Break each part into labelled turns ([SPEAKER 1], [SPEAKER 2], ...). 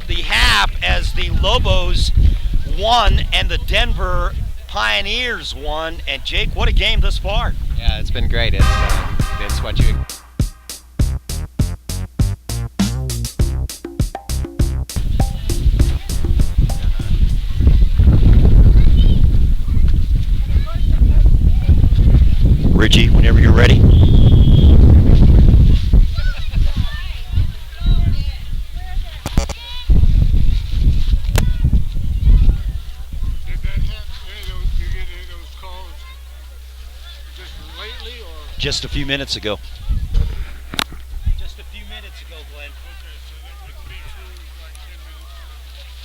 [SPEAKER 1] the half as the Lobos won and the Denver Pioneers won. And Jake, what a game thus far.
[SPEAKER 2] Yeah, it's been great. It's what you.
[SPEAKER 1] Richie, whenever you're ready. Just a few minutes ago. Just a few minutes ago, Glenn.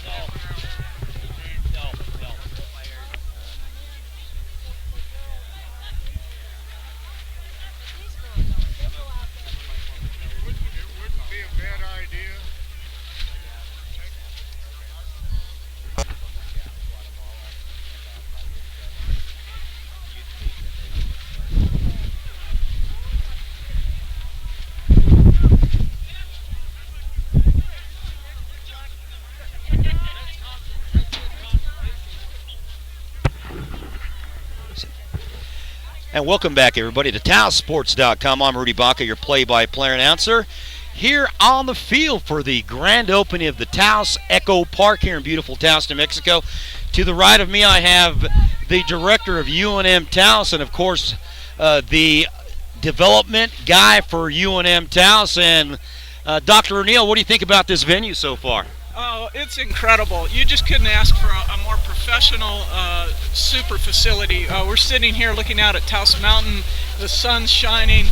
[SPEAKER 1] No.
[SPEAKER 3] It wouldn't be a bad idea.
[SPEAKER 1] And welcome back, everybody, to TaosSports.com. I'm Rudy Baca, your play-by-play announcer, here on the field for the grand opening of the Taos Echo Park here in beautiful Taos, New Mexico. To the right of me, I have the director of UNM Taos and, of course, the development guy for UNM Taos. And Dr. O'Neill, what do you think about this venue so far?
[SPEAKER 4] Oh, it's incredible. You just couldn't ask for a more professional, super facility. We're sitting here looking out at Taos Mountain. The sun's shining.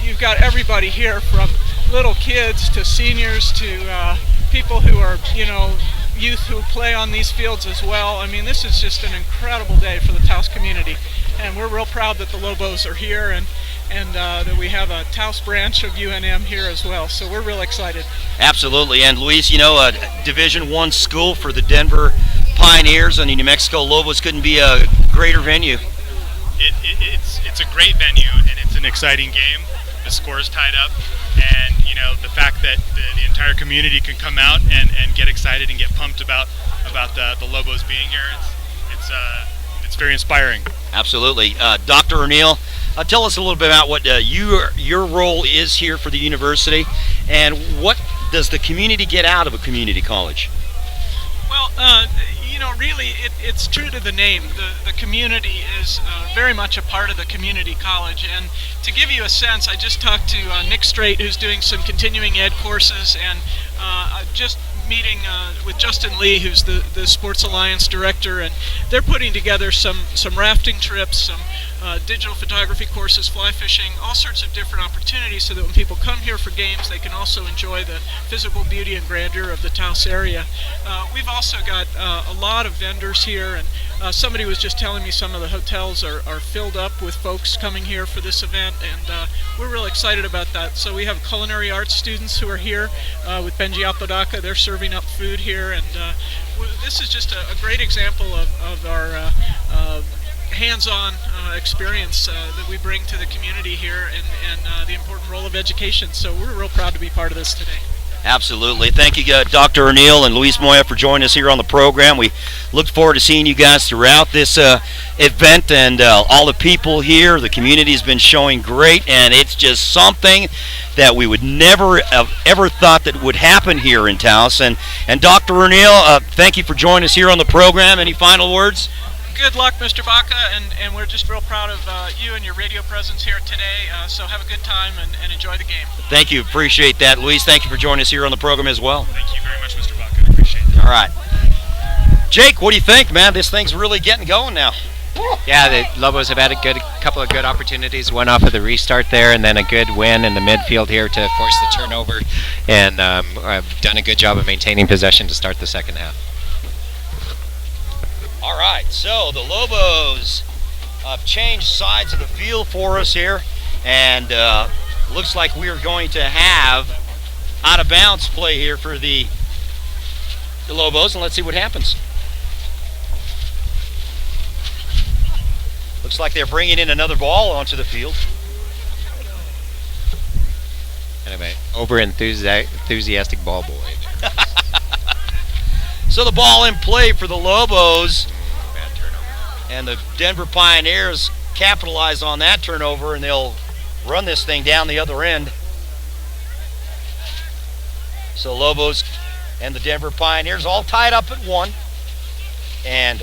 [SPEAKER 4] You've got everybody here from little kids to seniors to people who are, youth who play on these fields as well. I mean, this is just an incredible day for the Taos community. And we're real proud that the Lobos are here and that we have a Taos branch of UNM here as well. So we're real excited.
[SPEAKER 1] Absolutely. And Luis, a Division I school for the Denver Pioneers and the New Mexico Lobos couldn't be a greater venue.
[SPEAKER 5] It's a great venue and it's an exciting game. The score is tied up, and the fact that the entire community can come out and get excited and get pumped about the Lobos being here. It's very inspiring.
[SPEAKER 1] Absolutely. Dr. O'Neill, tell us a little bit about what your role is here for the university, and what does the community get out of a community college?
[SPEAKER 4] Well, really, it's true to the name. The community is very much a part of the community college. And to give you a sense, I just talked to Nick Straight, who's doing some continuing ed courses, and just meeting with Justin Lee, who's the Sports Alliance director, and they're putting together some rafting trips, some digital photography courses, fly fishing, all sorts of different opportunities so that when people come here for games, they can also enjoy the physical beauty and grandeur of the Taos area. We've also got a lot of vendors here, and somebody was just telling me some of the hotels are filled up with folks coming here for this event, and we're real excited about that. So we have culinary arts students who are here with Benji Apodaca. They're serving up food here, and this is just a great example of our hands-on experience that we bring to the community here, and the important role of education. So we're real proud to be part of this today.
[SPEAKER 1] Absolutely. Thank you, Dr. O'Neill and Luis Moya, for joining us here on the program. We look forward to seeing you guys throughout this event, and all the people here. The community has been showing great, and it's just something that we would never have ever thought that would happen here in Taos. And Dr. O'Neill, thank you for joining us here on the program. Any final words?
[SPEAKER 4] Good luck, Mr. Baca, and we're just real proud of you and your radio presence here today. So have a good time and enjoy the game.
[SPEAKER 1] Thank you. Appreciate that. Luis, thank you for joining us here on the program as well.
[SPEAKER 5] Thank you very much, Mr. Baca. I appreciate it.
[SPEAKER 1] All right. Jake, what do you think, man? This thing's really getting going now.
[SPEAKER 2] Yeah, the Lobos have had a couple of good opportunities, one off of the restart there, and then a good win in the midfield here to force the turnover, and I've done a good job of maintaining possession to start the second half.
[SPEAKER 1] All right, so the Lobos have changed sides of the field for us here, and looks like we are going to have out-of-bounds play here for the Lobos, and let's see what happens. Looks like they're bringing in another ball onto the field.
[SPEAKER 2] Kind of an over-enthusiastic ball boy.
[SPEAKER 1] So the ball in play for the Lobos,
[SPEAKER 2] Bad turnover.
[SPEAKER 1] and the Denver Pioneers capitalize on that turnover, and they'll run this thing down the other end. So Lobos and the Denver Pioneers all tied up at 1. And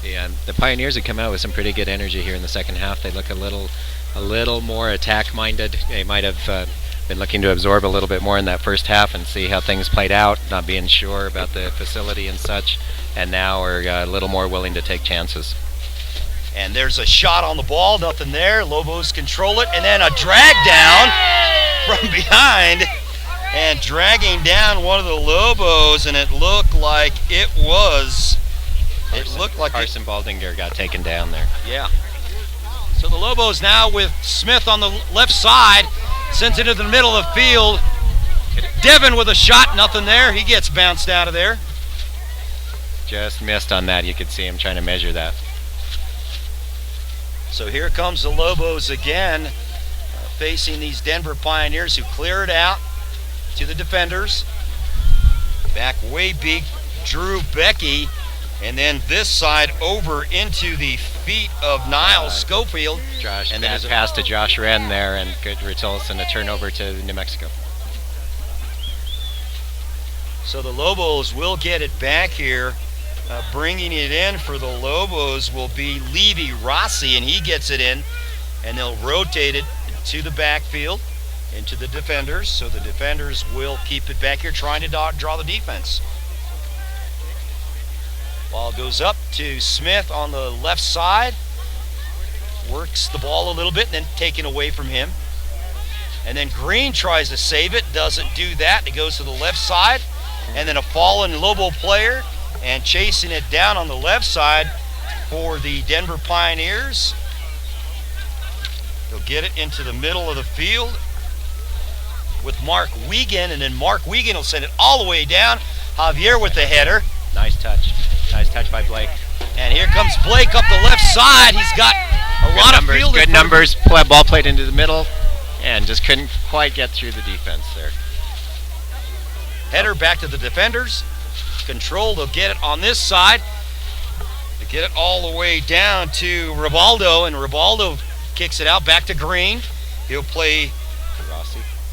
[SPEAKER 2] Yeah, the Pioneers have come out with some pretty good energy here in the second half. They look a little more attack-minded. They might have been looking to absorb a little bit more in that first half and see how things played out, not being sure about the facility and such, and now are a little more willing to take chances.
[SPEAKER 1] And there's a shot on the ball, nothing there. Lobos control it, and then a drag down from behind, and dragging down one of the Lobos, and it looked like it was.
[SPEAKER 2] Carson Baldinger got taken down there.
[SPEAKER 1] Yeah. So the Lobos now with Smith on the left side, sends it into the middle of the field. Devin with a shot, nothing there. He gets bounced out of there.
[SPEAKER 2] Just missed on that. You could see him trying to measure that.
[SPEAKER 1] So here comes the Lobos again, facing these Denver Pioneers who clear it out to the defenders. Back way big, Drew Becky, and then this side over into the feet of Niles Schofield.
[SPEAKER 2] Josh,
[SPEAKER 1] and then
[SPEAKER 2] bad pass to Josh Wren there, and good results in a turnover to New Mexico.
[SPEAKER 1] So the Lobos will get it back here. Bringing it in for the Lobos will be Levy Rossi, and he gets it in, and they'll rotate it to the backfield, into the defenders. So the defenders will keep it back here, trying to draw the defense. Ball goes up to Smith on the left side. Works the ball a little bit and then taken away from him. And then Green tries to save it, doesn't do that. It goes to the left side. And then a fallen Lobo player and chasing it down on the left side for the Denver Pioneers. They'll get it into the middle of the field with Mark Wiegand, and then Mark Wiegand will send it all the way down. Javier with the header.
[SPEAKER 2] Nice touch. Nice touch by Blake.
[SPEAKER 1] And here comes Blake up the left side. He's got a lot of field.
[SPEAKER 2] Good numbers. Ball played into the middle, and just couldn't quite get through the defense there.
[SPEAKER 1] Header back to the defenders. Control, they'll get it on this side. They get it all the way down to Ribaldo, and Ribaldo kicks it out back to Green. He'll play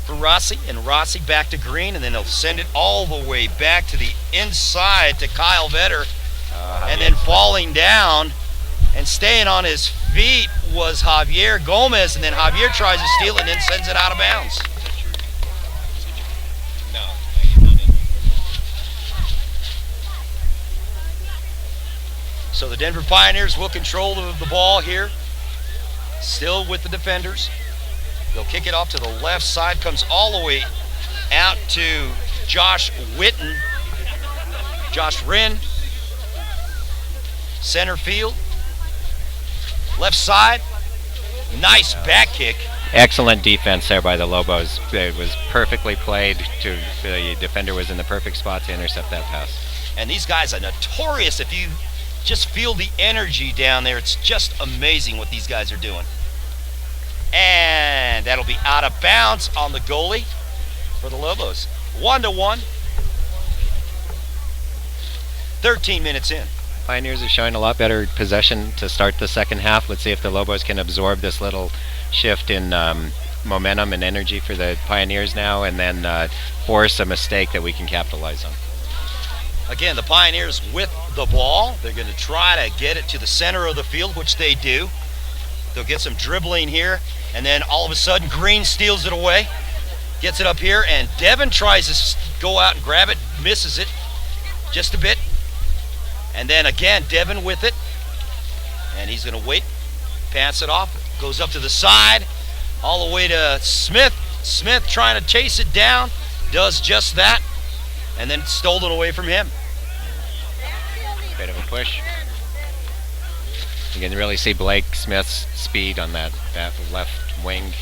[SPEAKER 1] for Rossi, and Rossi back to Green, and then he'll send it all the way back to the inside to Kyle Vetter. And then falling down and staying on his feet was Javier Gomez, and then Javier tries to steal it and then sends it out of bounds. So the Denver Pioneers will control the ball here, still with the defenders. They'll kick it off to the left side, comes all the way out to Josh Witten. Josh Wren, center field, left side, nice back kick.
[SPEAKER 2] Excellent defense there by the Lobos. It was perfectly played. The defender was in the perfect spot to intercept that pass.
[SPEAKER 1] And these guys are notorious. If you just feel the energy down there, it's just amazing what these guys are doing. And that'll be out of bounds on the goalie for the Lobos. 1-1. 13 minutes in.
[SPEAKER 2] Pioneers are showing a lot better possession to start the second half. Let's see if the Lobos can absorb this little shift in momentum and energy for the Pioneers now, and then force a mistake that we can capitalize on.
[SPEAKER 1] Again, the Pioneers with the ball. They're going to try to get it to the center of the field, which they do. They'll get some dribbling here, and then all of a sudden Green steals it away, gets it up here, and Devin tries to go out and grab it, misses it just a bit. And then again, Devin with it, and he's going to wait, pass it off, goes up to the side, all the way to Smith. Smith trying to chase it down, does just that, and then stolen away from him.
[SPEAKER 2] Bit of a push. You can really see Blake Smith's speed on that left wing.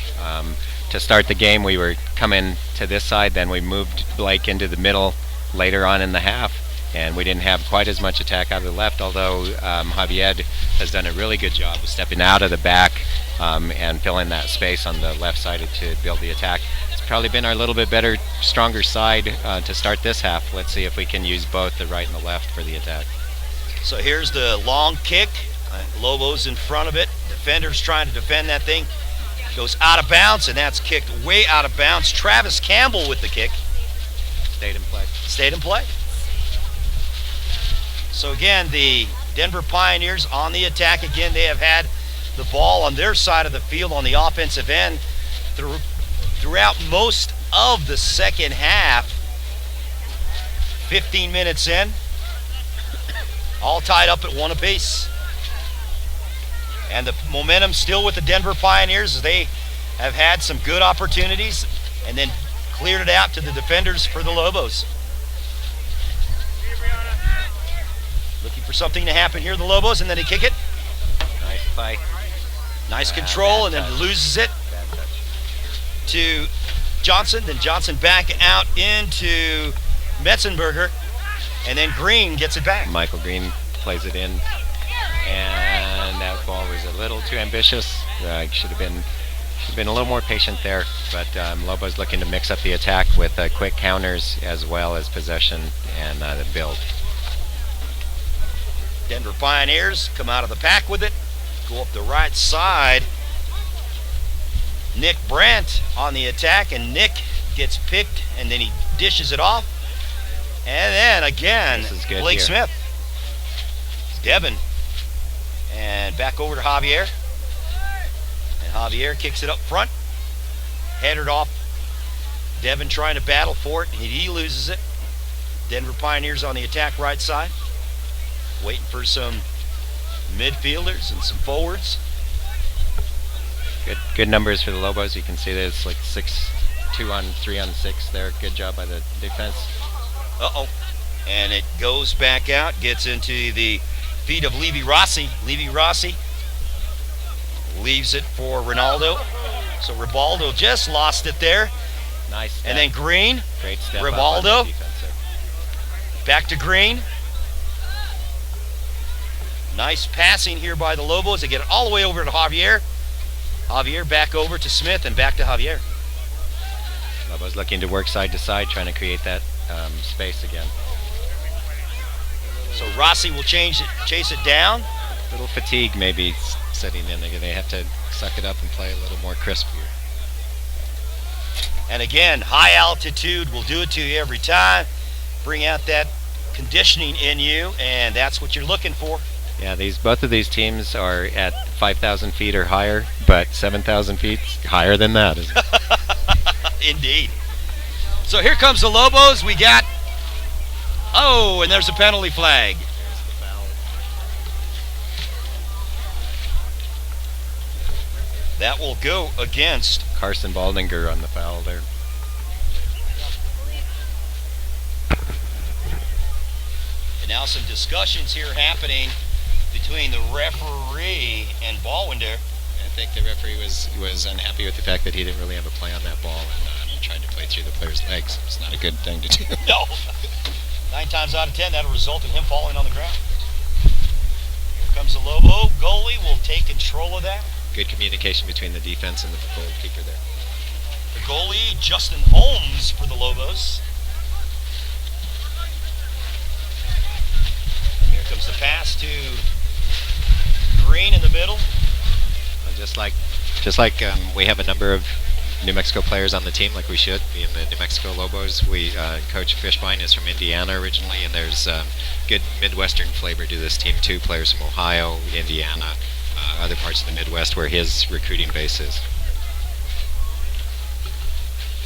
[SPEAKER 2] To start the game, we were coming to this side, then we moved Blake into the middle later on in the half, and we didn't have quite as much attack out of the left, although Javier has done a really good job of stepping out of the back and filling that space on the left side to build the attack. It's probably been our little bit better, stronger side to start this half. Let's see if we can use both the right and the left for the attack.
[SPEAKER 1] So here's the long kick. Lobos in front of it. Defenders trying to defend that thing. Goes out of bounds, and that's kicked way out of bounds. Travis Campbell with the kick.
[SPEAKER 2] Stayed in play.
[SPEAKER 1] Stayed in play. So again, the Denver Pioneers on the attack. Again, they have had the ball on their side of the field on the offensive end throughout most of the second half. 15 minutes in, all tied up at 1 apiece. And the momentum still with the Denver Pioneers as they have had some good opportunities and then cleared it out to the defenders for the Lobos. Looking for something to happen here, the Lobos, and then they kick it.
[SPEAKER 2] Nice play.
[SPEAKER 1] Nice control, and then
[SPEAKER 2] touch.
[SPEAKER 1] loses it
[SPEAKER 2] Bad touch.
[SPEAKER 1] to Johnson. Then Johnson back out into Metzenberger, and then Green gets it back.
[SPEAKER 2] Michael Green plays it in, and that ball was a little too ambitious. Should have been a little more patient there, but Lobos looking to mix up the attack with quick counters as well as possession and the build.
[SPEAKER 1] Denver Pioneers come out of the pack with it, go up the right side. Nick Brandt on the attack, and Nick gets picked, and then he dishes it off. And then again,
[SPEAKER 2] This is good
[SPEAKER 1] Blake
[SPEAKER 2] here.
[SPEAKER 1] Smith. Devin. And back over to Javier. And Javier kicks it up front. Headed off. Devin trying to battle for it, and he loses it. Denver Pioneers on the attack right side. Waiting for some midfielders and some forwards.
[SPEAKER 2] Good numbers for the Lobos. You can see that it's like 2 on 3 on 6 there. Good job by the defense.
[SPEAKER 1] Uh-oh. And it goes back out, gets into the feet of Levy Rossi. Levy Rossi leaves it for Ronaldo. So Ribaldo just lost it there.
[SPEAKER 2] Nice step.
[SPEAKER 1] And then Green,
[SPEAKER 2] Great step up on
[SPEAKER 1] Ribaldo.
[SPEAKER 2] the defense there.
[SPEAKER 1] back to Green. Nice passing here by the Lobos. They get it all the way over to Javier. Javier back over to Smith and back to Javier.
[SPEAKER 2] Lobos looking to work side to side, trying to create that space again.
[SPEAKER 1] So Rossi will chase it down.
[SPEAKER 2] A little fatigue maybe setting in. They have to suck it up and play a little more crispier.
[SPEAKER 1] And again, high altitude will do it to you every time. Bring out that conditioning in you, and that's what you're looking for.
[SPEAKER 2] Yeah, both of these teams are at 5,000 feet or higher, but 7,000 feet higher than that. Isn't it?
[SPEAKER 1] Indeed. So here comes the Lobos. We got, oh, and there's a penalty flag. That will go against
[SPEAKER 2] Carson Baldinger on the foul there.
[SPEAKER 1] And now some discussions here happening between the referee and Ballwinder.
[SPEAKER 2] I think the referee was unhappy with the fact that he didn't really have a play on that ball and tried to play through the player's legs. It's not a good thing to do.
[SPEAKER 1] No. 9 times out of 10, that'll result in him falling on the ground. Here comes the Lobo. Goalie will take control of that.
[SPEAKER 2] Good communication between the defense and the goalkeeper there.
[SPEAKER 1] The goalie, Justin Holmes, for the Lobos. And here comes the pass to Green in the middle.
[SPEAKER 2] Just like we have a number of New Mexico players on the team, like we should be in the New Mexico Lobos. Coach Fishbein is from Indiana originally, and there's good Midwestern flavor to this team too. Players from Ohio, Indiana, other parts of the Midwest where his recruiting base is.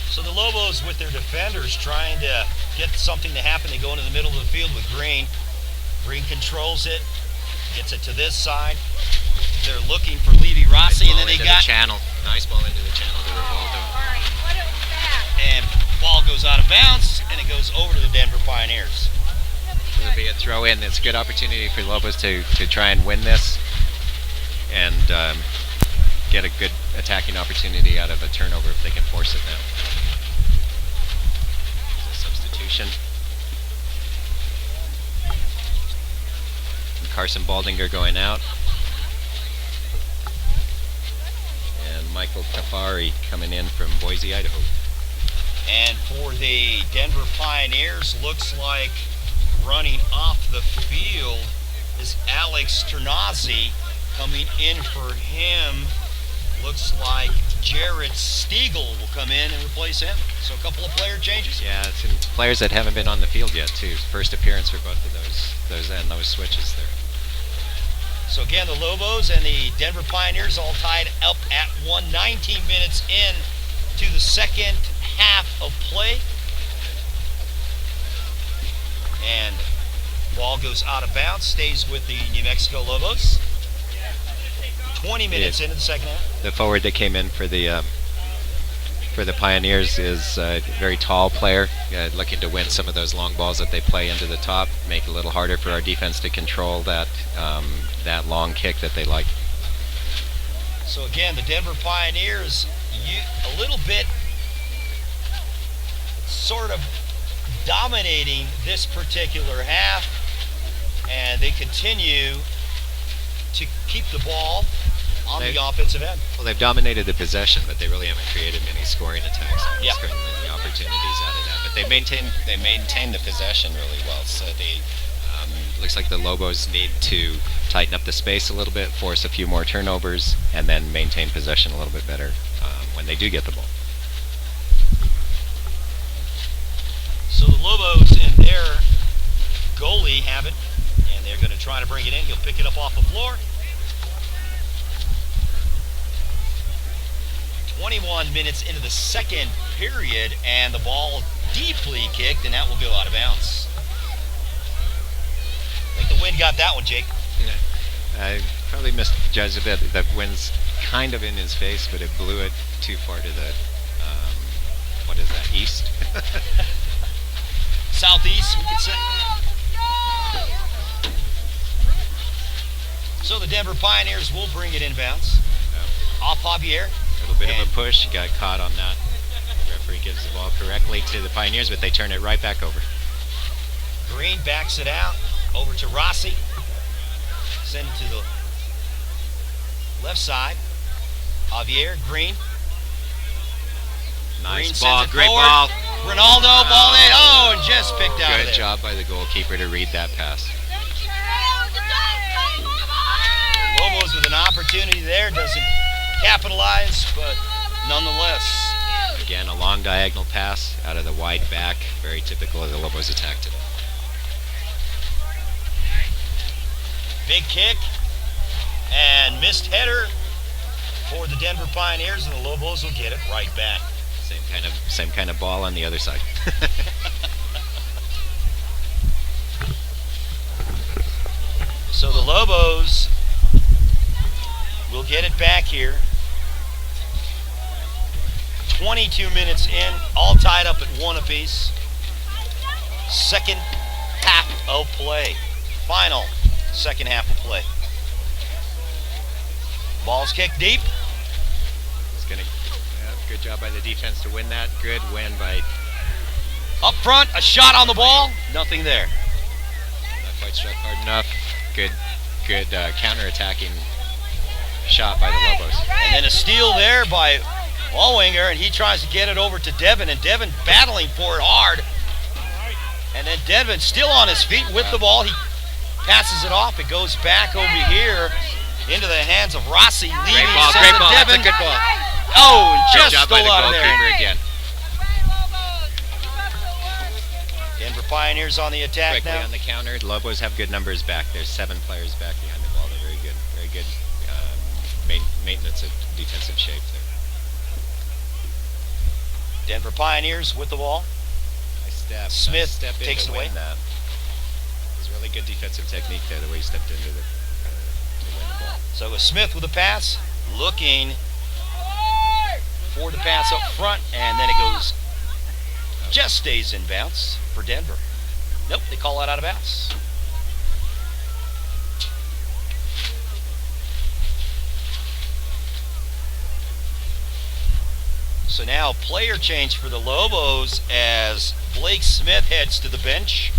[SPEAKER 1] So the Lobos with their defenders trying to get something to happen. They go into the middle of the field with Green. Green controls it, gets it to this side. They're looking for Levy Rossi, and then they got
[SPEAKER 2] the channel. Nice ball into the channel to Rivaldo.
[SPEAKER 1] and ball goes out of bounds, and it goes over to the Denver Pioneers.
[SPEAKER 2] It'll be a throw in. It's a good opportunity for Lobos to try and win this and get a good attacking opportunity out of a turnover if they can force it now. There's a substitution. And Carson Baldinger going out. And Michael Tafari coming in from Boise, Idaho.
[SPEAKER 1] And for the Denver Pioneers, looks like running off the field is Alex Ternazzi. Coming in for him, looks like Jared Stiegel will come in and replace him. So a couple of player changes.
[SPEAKER 2] Yeah, some players that haven't been on the field yet too. First appearance for both of those switches there.
[SPEAKER 1] So again, the Lobos and the Denver Pioneers all tied up at 1:19 minutes in to the second half of play. And ball goes out of bounds, stays with the New Mexico Lobos. 20 minutes into the second half.
[SPEAKER 2] The forward that came in for the Pioneers is a very tall player, looking to win some of those long balls that they play into the top, make it a little harder for our defense to control that long kick that they like.
[SPEAKER 1] So again, the Denver Pioneers, a little bit sort of dominating this particular half, and they continue to keep the ball on the offensive end.
[SPEAKER 2] Well, they've dominated the possession, but they really haven't created many scoring attacks.
[SPEAKER 1] Yeah.
[SPEAKER 2] Many opportunities out of that. But they maintain the possession really well. So they looks like the Lobos need to tighten up the space a little bit, force a few more turnovers, and then maintain possession a little bit better when they do get the ball.
[SPEAKER 1] So the Lobos and their goalie have it, and they're going to try to bring it in. He'll pick it up off the floor. 21 minutes into the second period, and the ball deeply kicked, and that will go out of bounds. I think the wind got that one, Jake.
[SPEAKER 2] Yeah. I probably misjudged a bit. The wind's kind of in his face, but it blew it too far to the, what is that, east?
[SPEAKER 1] Southeast, we could say. So the Denver Pioneers will bring it inbounds. Off Javier.
[SPEAKER 2] A little bit of a push, he got caught on that. The referee gives the ball correctly to the Pioneers, but they turn it right back over.
[SPEAKER 1] Green backs it out over to Rossi. Send it to the left side. Javier, Green.
[SPEAKER 2] Nice
[SPEAKER 1] Green
[SPEAKER 2] ball,
[SPEAKER 1] sends it
[SPEAKER 2] great
[SPEAKER 1] forward.
[SPEAKER 2] ball.
[SPEAKER 1] Ronaldo, ball in. Oh, and just picked out of
[SPEAKER 2] Good
[SPEAKER 1] there.
[SPEAKER 2] job by the goalkeeper to read that pass.
[SPEAKER 1] Lobos with an opportunity there, doesn't capitalize, but nonetheless.
[SPEAKER 2] Again, a long diagonal pass out of the wide back, very typical of the Lobos attack today.
[SPEAKER 1] Big kick and missed header for the Denver Pioneers, and the Lobos will get it right back.
[SPEAKER 2] Same kind of ball on the other side.
[SPEAKER 1] So the Lobos will get it back here. 22 minutes in, all tied up at 1 apiece. Second half of play. Final second half of play. Ball's kicked deep.
[SPEAKER 2] Good job by the defense to win that. Good win by...
[SPEAKER 1] Up front, a shot on the ball. Nothing there.
[SPEAKER 2] Not quite struck hard enough. Good counter-attacking shot by the Lobos.
[SPEAKER 1] And then a steal there by Allwinger, and he tries to get it over to Devin, and Devin battling for it hard. And then Devin still on his feet with the ball. He passes it off. It goes back over here into the hands of Rossi.
[SPEAKER 2] Great ball, great ball. That's a good ball.
[SPEAKER 1] Oh, and
[SPEAKER 2] Good
[SPEAKER 1] just
[SPEAKER 2] job by
[SPEAKER 1] stole
[SPEAKER 2] the
[SPEAKER 1] out of there.
[SPEAKER 2] goalkeeper again.
[SPEAKER 1] Denver Pioneers on the attack
[SPEAKER 2] Quickly
[SPEAKER 1] now.
[SPEAKER 2] on the counter. The Lobos have good numbers back. There's 7 players back behind the ball. They're very good maintenance of defensive shape there.
[SPEAKER 1] Denver Pioneers with the ball.
[SPEAKER 2] Nice step.
[SPEAKER 1] Smith
[SPEAKER 2] Nice step in
[SPEAKER 1] takes
[SPEAKER 2] to
[SPEAKER 1] it away.
[SPEAKER 2] win that. It was really good defensive technique there, the way he stepped into the to win the ball.
[SPEAKER 1] So it was Smith with the pass, looking for the pass up front, and then it goes, just stays in bounds for Denver. Nope, they call that out of bounds. So now player change for the Lobos as Blake Smith heads to the bench.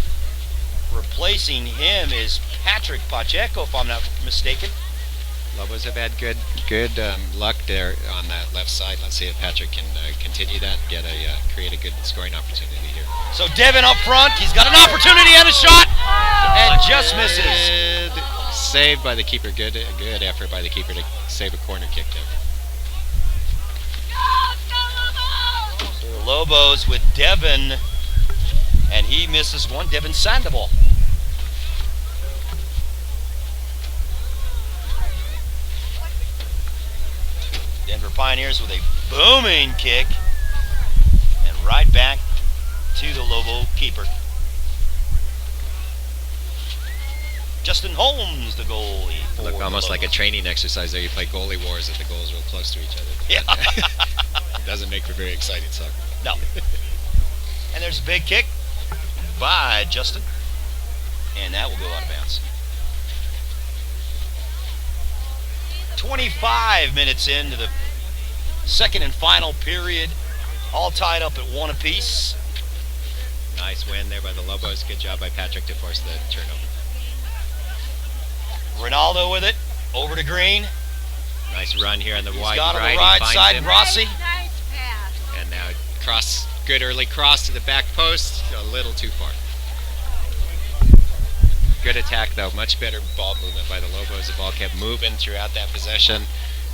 [SPEAKER 1] Replacing him is Patrick Pacheco, if I'm not mistaken.
[SPEAKER 2] Lobos have had good luck there on that left side. Let's see if Patrick can continue that and create a good scoring opportunity here.
[SPEAKER 1] So Devin up front, he's got an opportunity and a shot, and just misses.
[SPEAKER 2] Good. Saved by the keeper. Good effort by the keeper to save a corner kick there.
[SPEAKER 1] So the Lobos with Devin, and he misses one. Devin Sandoval. Denver Pioneers with a booming kick, and right back to the Lobo keeper. Justin Holmes, the goalie.
[SPEAKER 2] Look almost like a training exercise there. You play goalie wars if the goals real close to each other.
[SPEAKER 1] Yeah.
[SPEAKER 2] It doesn't make for very exciting soccer.
[SPEAKER 1] No. And there's a big kick by Justin, and that will go out of bounds. 25 minutes into the second and final period, all tied up at 1 apiece.
[SPEAKER 2] Nice win there by the Lobos. Good job by Patrick to force the turnover.
[SPEAKER 1] Ronaldo with it, over to Green.
[SPEAKER 2] Nice run here on the wide
[SPEAKER 1] got on
[SPEAKER 2] right.
[SPEAKER 1] the right
[SPEAKER 2] He
[SPEAKER 1] side,
[SPEAKER 2] finds him.
[SPEAKER 1] Rossi.
[SPEAKER 6] Nice pass.
[SPEAKER 2] And now good early cross to the back post, a little too far. Good attack though, much better ball movement by the Lobos. The ball kept moving throughout that possession.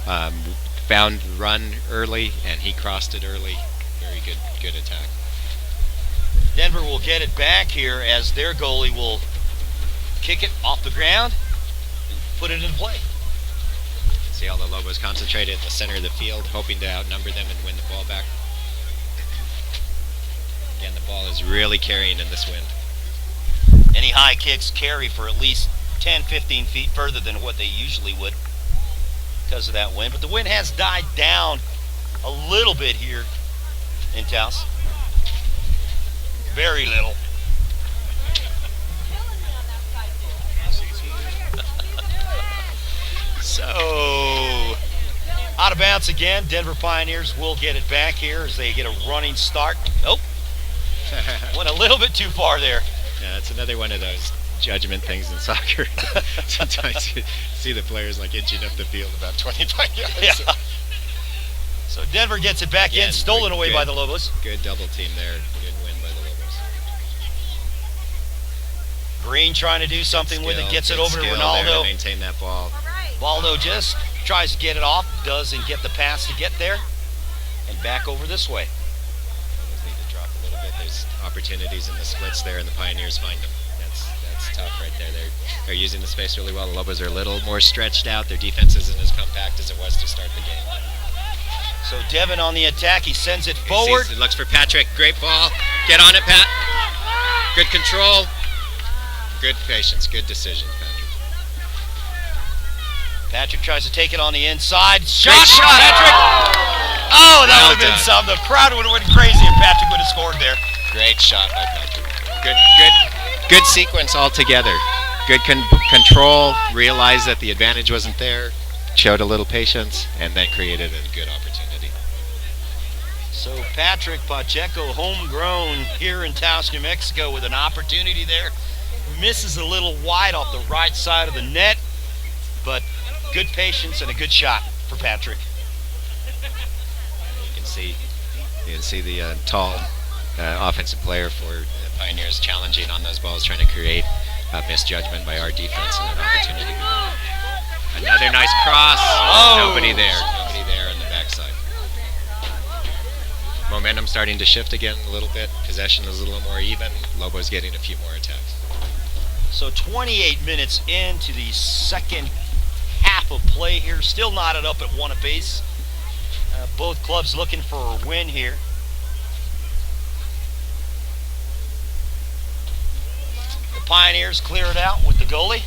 [SPEAKER 2] Found run early, and he crossed it early. Very good attack.
[SPEAKER 1] Denver will get it back here as their goalie will kick it off the ground and put it in play.
[SPEAKER 2] See all the Lobos concentrated at the center of the field, hoping to outnumber them and win the ball back. Again, the ball is really carrying in this wind.
[SPEAKER 1] Any high kicks carry for at least 10, 15 feet further than what they usually would because of that wind. But the wind has died down a little bit here in Taos. Very little. So, out of bounds again. Denver Pioneers will get it back here as they get a running start. Oh, went a little bit too far there.
[SPEAKER 2] Yeah, it's another one of those judgment things in soccer. Sometimes you see the players like inching up the field about 25 yards.
[SPEAKER 1] Yeah. So Denver gets it back in, stolen away by the Lobos.
[SPEAKER 2] Good double team there. Good win by the Lobos.
[SPEAKER 1] Green trying to do something with it, gets it over to
[SPEAKER 2] There to
[SPEAKER 1] Ronaldo.
[SPEAKER 2] maintain that ball.
[SPEAKER 1] Baldo just tries to get it off, doesn't get the pass to get there, and back over this way.
[SPEAKER 2] Lobos need to drop a little bit. There's opportunities in the splits there, and the Pioneers find them. That's tough right there. They're using the space really well. The Lobos are a little more stretched out. Their defense isn't as compact as it was to start the game.
[SPEAKER 1] So Devin on the attack, he sends it forward.
[SPEAKER 2] He looks for Patrick. Great ball. Get on it, Pat. Good control. Good patience. Good decision, Patrick.
[SPEAKER 1] Patrick tries to take it on the inside. Shot,
[SPEAKER 2] shot.
[SPEAKER 1] Patrick! Oh, that
[SPEAKER 2] Well
[SPEAKER 1] would have been
[SPEAKER 2] done.
[SPEAKER 1] something. The crowd would have went crazy if Patrick would have scored there.
[SPEAKER 2] Great shot by Patrick. Good sequence altogether. Good control. Realized that the advantage wasn't there. Showed a little patience, and then created a good opportunity.
[SPEAKER 1] So Patrick Pacheco, homegrown here in Taos, New Mexico, with an opportunity there. Misses a little wide off the right side of the net, but good patience and a good shot for Patrick.
[SPEAKER 2] You can see the tall offensive player for the Pioneers challenging on those balls, trying to create a misjudgment by our defense and an opportunity. Another nice cross.
[SPEAKER 1] Oh.
[SPEAKER 2] Nobody there on the backside. Momentum starting to shift again a little bit. Possession is a little more even. Lobos getting a few more attacks.
[SPEAKER 1] So 28 minutes into the second half of play here. Still knotted up at 1 apiece. Both clubs looking for a win here. The Pioneers clear it out with the goalie.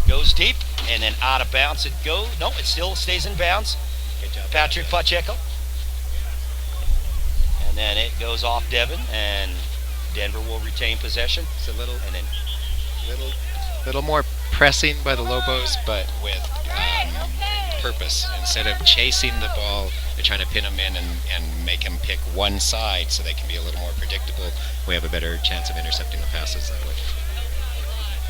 [SPEAKER 1] Goes deep, and then out of bounds it goes. No, it still stays in bounds.
[SPEAKER 2] Good job.
[SPEAKER 1] Patrick Pacheco. And then it goes off Devin, and Denver will retain possession.
[SPEAKER 2] It's a little
[SPEAKER 1] And then
[SPEAKER 2] little more pressing by the Lobos, but with purpose. Instead of chasing the ball, they're trying to pin them in and make them pick one side so they can be a little more predictable. We have a better chance of intercepting the passes that way.